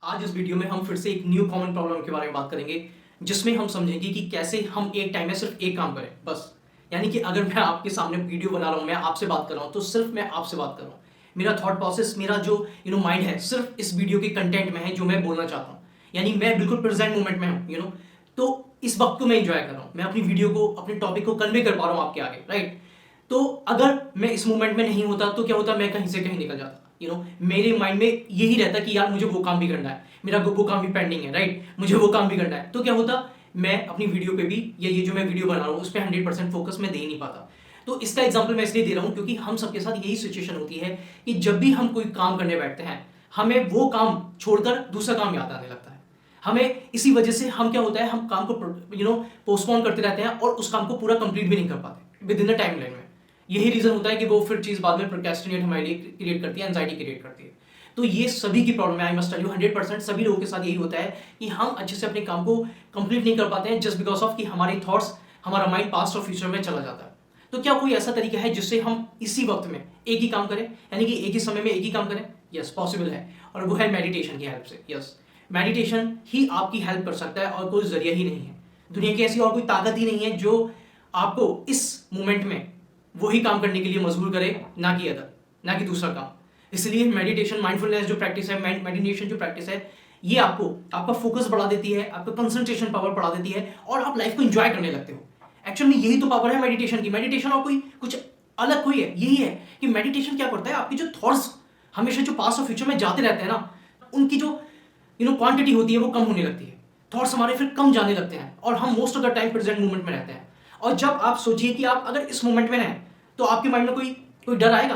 आज इस वीडियो में हम फिर से एक न्यू कॉमन प्रॉब्लम के बारे में बात करेंगे, जिसमें हम समझेंगे कि कैसे हम एक टाइम में सिर्फ एक काम करें बस। यानी कि अगर मैं आपके सामने वीडियो बना रहा हूँ, मैं आपसे बात कर रहा हूँ, तो सिर्फ मैं आपसे बात कर रहा हूँ। मेरा थॉट प्रोसेस, मेरा जो माइंड है सिर्फ इस वीडियो के कंटेंट में है जो मैं बोलना चाहता हूँ। यानी मैं बिल्कुल प्रेजेंट मोमेंट में हूँ। तो इस वक्त को मैं एंजॉय कर रहा हूँ, मैं अपनी वीडियो को, अपने टॉपिक को कन्वे कर पा रहा हूँ आपके आगे, राइट। तो अगर मैं इस मोमेंट में नहीं होता तो क्या होता, मैं कहीं से कहीं निकल जाता। मेरे माइंड में यही रहता कि यार मुझे वो काम भी करना है, मेरा वो काम भी पेंडिंग है, राइट, मुझे वो काम भी करना है। तो क्या होता, मैं अपनी वीडियो पे भी, या ये जो मैं वीडियो बना रहा हूँ उस पर 100% फोकस मैं दे नहीं पाता। तो इसका एग्जाम्पल मैं इसलिए दे रहा हूँ क्योंकि हम सबके साथ यही सिचुएशन होती है कि जब भी हम कोई काम करने बैठते हैं, हमें वो काम छोड़कर दूसरा काम याद आने लगता है। हमें इसी वजह से हम क्या होता है, हम काम को पोस्टपोन करते रहते हैं और उस काम को पूरा कंप्लीट भी नहीं कर पाते with in the time line में। यही रीजन होता है कि वो फिर चीज बाद में प्रोक्रेस्टिनेट हमारे लिए क्रिएट करती है, एंजाइटी क्रिएट करती है। तो ये सभी की प्रॉब्लम है, आई मस्ट टेल यू 100% सभी लोगों के साथ यही होता है कि हम अच्छे से अपने काम को कंप्लीट नहीं कर पाते हैं, जस्ट बिकॉज ऑफ कि हमारे थॉट्स, हमारा माइंड पास्ट और फ्यूचर में चला जाता है। तो क्या कोई ऐसा तरीका है जिससे हम इसी वक्त में एक ही काम करें, यानी कि एक ही समय में एक ही काम करें? यस, पॉसिबल है, और वो है मेडिटेशन की हेल्प से। यस, मेडिटेशन ही आपकी हेल्प कर सकता है और कोई जरिया ही नहीं है। दुनिया की ऐसी और कोई ताकत ही नहीं है जो आपको इस मोमेंट में वही काम करने के लिए मजबूर करे, ना कि अदर, ना कि दूसरा काम। इसलिए मेडिटेशन, माइंडफुलनेस जो प्रैक्टिस है, मेडिटेशन जो प्रैक्टिस है, ये आपको आपका फोकस बढ़ा देती है, आपका कंसंट्रेशन पावर बढ़ा देती है और आप लाइफ को एंजॉय करने लगते हो। एक्चुअली यही तो पावर है मेडिटेशन की। मेडिटेशन और कोई कुछ अलग कोई है, यही है कि मेडिटेशन क्या करता है, आपकी जो थॉट्स हमेशा जो पास्ट और फ्यूचर में जाते रहते हैं ना, उनकी जो क्वांटिटी होती है वो कम होने लगती है। थॉट्स हमारे फिर कम जाने लगते हैं और हम most of the time present moment में रहते हैं। और जब आप सोचिए कि आप अगर इस मोमेंट में हैं, तो आपके माइंड में कोई डर आएगा,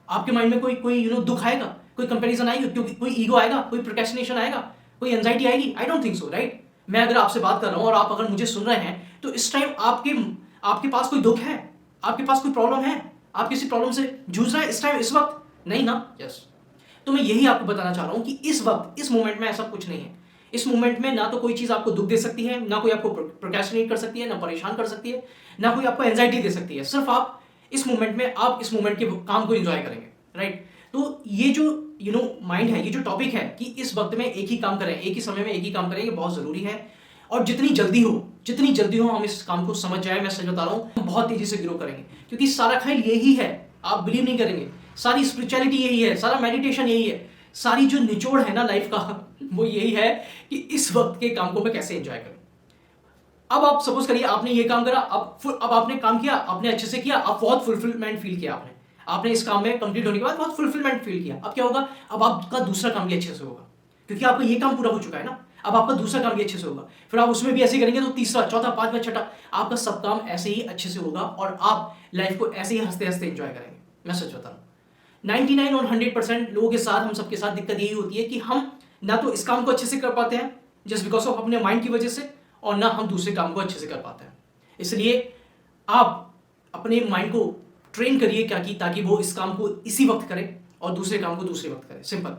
आपके माइंड में कोई दुख आएगा, कोई कंपैरिजन आएगी, क्योंकि कोई ईगो आएगा, कोई प्रोक्रेस्टिनेशन आएगा, कोई एंजाइटी आएगी? I don't think so, right. मैं अगर आपसे बात कर रहा हूं और आप अगर मुझे सुन रहे हैं, तो इस टाइम आपके पास कोई दुख है, आपके पास कोई प्रॉब्लम है, आप किसी प्रॉब्लम से जूझ रहे हैं इस टाइम, इस वक्त? नहीं ना। यस। तो मैं यही आपको बताना चाह रहा हूं कि इस वक्त, इस मोमेंट में ऐसा कुछ नहीं है। इस मोमेंट में ना तो कोई चीज आपको दुख दे सकती है, ना कोई आपको प्रोक्रेस्टिनेट कर सकती है, ना परेशान कर सकती है, ना कोई आपको एंजाइटी दे सकती है। सिर्फ आप इस मोमेंट में, आप इस मोमेंट के काम को एंजॉय करेंगे, राइट। तो ये जो माइंड है, ये जो टॉपिक है कि इस वक्त में एक ही काम करें, एक ही समय में एक ही काम करें, ये बहुत जरूरी है। और जितनी जल्दी हो हम इस काम को समझ जाए, मैं सच बता रहा हूं, हम बहुत तेजी से ग्रो करेंगे। क्योंकि सारा खेल यही है, आप बिलीव नहीं करेंगे, सारी स्पिरिचुअलिटी यही है, सारा मेडिटेशन यही है, सारी जो निचोड़ है ना लाइफ का, वो यही है कि इस वक्त के काम को मैं कैसे एंजॉय करूं। अब आप सपोज करिए आपने ये काम करा, अब आपने काम किया, आपने अच्छे से किया, आप बहुत फुलफिलमेंट फील किया, आपने इस काम में कंप्लीट होने के बाद बहुत फुलफिलमेंट फील किया। अब क्या होगा, अब आपका दूसरा काम भी अच्छे से होगा, क्योंकि आपका ये काम पूरा हो चुका है ना। अब आपका दूसरा काम भी अच्छे से होगा, फिर आप उसमें भी ऐसे करेंगे तो तीसरा, चौथा, पांचवा, छठा, आपका सब काम ऐसे ही अच्छे से होगा और आप लाइफ को ऐसे ही हंसते हंसते एंजॉय करेंगे। मैं सच बता रहा हूँ, 99 और 100% लोगों के साथ, हम सबके साथ दिक्कत यही होती है कि हम ना तो इस काम को अच्छे से कर पाते हैं जस्ट बिकॉज ऑफ अपने माइंड की वजह से, और ना हम दूसरे काम को अच्छे से कर पाते हैं। इसलिए आप अपने माइंड को ट्रेन करिए क्या कि ताकि वो इस काम को इसी वक्त करे और दूसरे काम को दूसरे वक्त करे, सिंपल।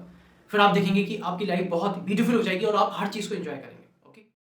फिर आप देखेंगे कि आपकी लाइफ बहुत ब्यूटीफुल हो जाएगी और आप हर चीज़ को एंजॉय करेंगे।